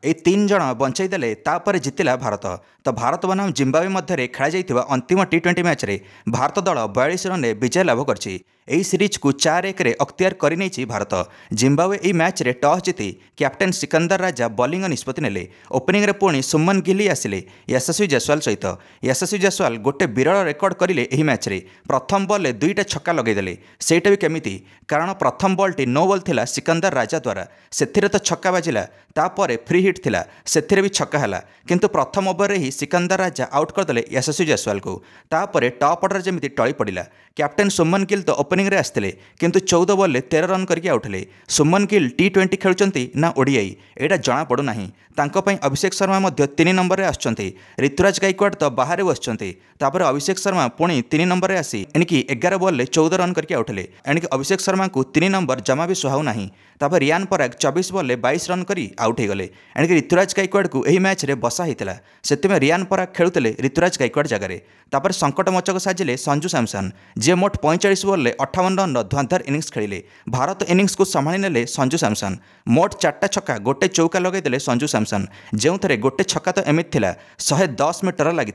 ए तीन जन बंचाईदेले तापर जितिला भारत। तो भारत बनाम जिम्बाब्वे मध्य खेल जाइथिबा अंतिम टी20 मैच रे भारत दल 42 रन विजय लाभ करछि। एही सीरीज को 4-1 रे अख्तियार करिनेछि भारत। जिम्बाब्वे एही मैच रे टॉस जीति कैप्टेन सिकंदर राजा बॉलिंग निष्पत्ति नेले। ओपनिंग रे पुणी सुमन गिल आसिले यशस्वी जायसवाल सहित। यशस्वी जायसवाल गोटे विरल रेकर्ड करिले एही मैच रे। प्रथम बॉल रे 2टा छक्का लगेदेले, सेटा भी केमिति कारण प्रथम बॉल टी नो बॉल थिला सिकंदर राजा द्वारा, सेथिरे तो छक्का बाजिला, तापर फ्री हिट थिला सेथिरे भी छक्का हला, किंतु प्रथम ओवर रे ही सिकंदर राजा आउट करदेले यशस्वी जायसवाल को। तापर टॉप ऑर्डर जमिति टळी पड़िला। कैप्टेन सुमन गिल तो ओपनिंग रे आसथिले, किंतु 14 बॉल 13 रन करके आउट हेले। सुमन गिल टी20 खेलुचंती ना ओडीआई एटा जणा पड़ू नाही। तांको पई अभिषेक शर्मा मध्य 3 नंबर रे आछंती। ऋतुराज गायकवाड़ तो बाहर बसचंती। तापर अभिषेक शर्मा पुणी 3 नंबर रे आसी एणिकी 11 बॉल 14 रन करके आउट हेले। एणिकी अभिषेक शर्मा को 3 नंबर जमा भी सुहाउ नाही। तापर रियान पराग 24 बॉल 22 रन करी आउट हो गले। एणिकी ऋतुराज गायकवाड़ को एही मैच रे बसा हितला, सेतिमे रियान पराग खेलुतले ऋतुराज गायकवाड़ जगह। तापर संकट मोचक साजिले संजू सैमसन, जे मोट 45 बॉल 58 रन धुआंधार इनिंग्स खेलिले। भारत इनिंग्स को संभाली नेले संजू सैमसन। मोट 4टा छक्का गोटे चौका लगेदेले संजू सैमसन, जो गोटे छक्का तो एमिति थिला 110 मीटर लगी।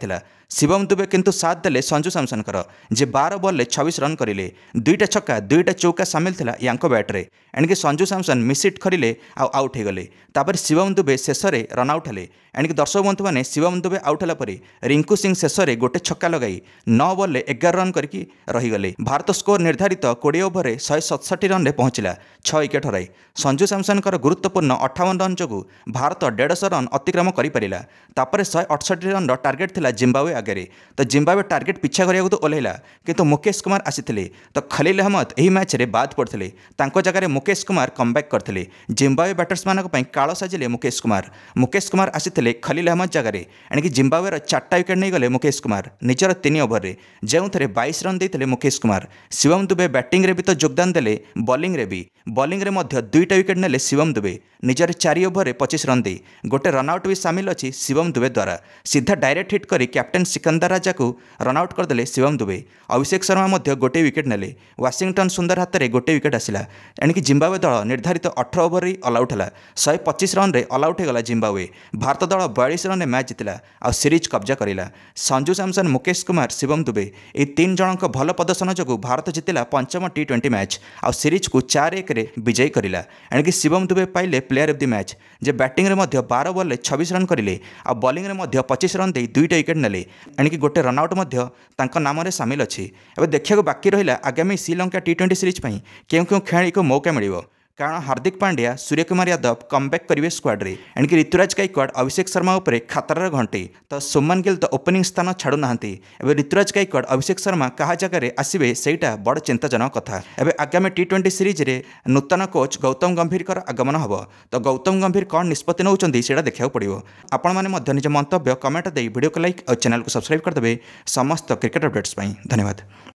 शिवम दुबे किंतु साथ देले संजू सैमसनकर, जे 12 बॉल 26 रन करिले। 2टा छक्का 2टा चौका सामिल थिला यांको बैट्रे। एणिकी संजू सैमसन मिसहिट करिले आउट हो गले। तापर शिवम दुबे शेष में रन आउट हेले। एणिकी दर्शक बंधु मैंने शिवम दुबे आउट होला परे रिंकू सिंह शेष में गोटे छक्का लगाई 9 बॉल 11 रन करके रहीगले। भारत स्कोर निर्धारित 20 ओवर 167 रन पहुंचला, 6 विकेट हराई। संजू सैमसनकर गुरुत्वपूर्ण 58 रन जो भारत 150 रन अतिक्रम करिपारिला। तापर 168 रन टार्गेट थिला जिम्बाब्वे आगे। तो जिम्बाब्वे टार्गेट पिछा करिया तो ओल्हेला, किंतु मुकेश कुमार आसीथिले तो खलील अहमद एही मैच रे बाद पड़थिले। तांको जगह मुकेश कुमार कमबैक करथिले। जिम्बाब्वे बैटर्समान काल साजिले मुकेश कुमार आसीथिले खलील अहमद जगह। एणिकी जिम्बाब्वेर 4टा विकेट नहीं गले मुकेश कुमार निजर 3 ओवर रे, जो 22 रन देते मुकेश कुमार। शिवम दुबे बैटिंग रे भी तो योगदान देले, बॉलिंग रे भी। बॉलिंग रे मध्य 2टा विकेट नेले शिवम दुबे निजर 4 ओवर 25 रन दे। गोटे रनआउट भी सामिल अच्छी शिवम दुबे द्वारा। सीधा डायरेक्ट हिट करी कैप्टेन सिकंदर राजा को रनआउट करदेले शिवम दुबे। अभिषेक शर्मा मध्य गोटे विकेट नेले। वाशिंगटन सुंदर हाथ में गोटे विकेट आसिला। एणिकी जिम्बाब्वे दल निर्धारित 18 ओवर ही ऑलआउट है। 125 रन रे ऑलआउट होगला जिम्बाब्वे। भारत दल 42 रन मैच जितला आ सीरीज कब्जा करिला। संजू सैमसन, मुकेश कुमार, शिवम दुबे ए 3 जनक भल प्रदर्शन जो भारत जितिला पंचम टी20 मैच आ सीरीज को 4-1 रे विजयी करिला। एणिकी शिवम दुबे पाइले player of the match, J batting रे मध्य 12 बॉल 26 रन करिले आ बॉलिंग रे मध्य 25 रन दे 2टा विकेट नेले। एणिकी गोटे रनआउट मध्य तांको नाम रे सामिल अछि। एबे देखिया बाकी रहिला आगामी श्रीलंका टी20 सीरीज पई केउ खेलाड़ी को मौका मिलिबो, कारण हार्दिक पांड्या, सूर्यकुमार यादव कमबैक करेंगे स्क्वाड रे। एणिकी ऋतुराज गायकवाड़, अभिषेक शर्मा उपरे खतरार घंटी। तो सुमन गिल तो ओपनिंग स्थान छाड़ू ना। एबे ऋतुराज गायकवाड़, अभिषेक शर्मा क्या जगह आसवे सेटा बड़ चिंताजनक कथा। एबे आगामी टी20 सीरीज रे नूतन कोच गौतम गंभीर आगमन हम। तो गौतम गंभीर कौन निष्पत्ति नौकरी से देखा पड़ो। आपण मैंने निज मंतव्य कमेंट दे वीडियो को लाइक और चैनल को सब्सक्राइब करदे समस्त क्रिकेट अपडेट्स। धन्यवाद।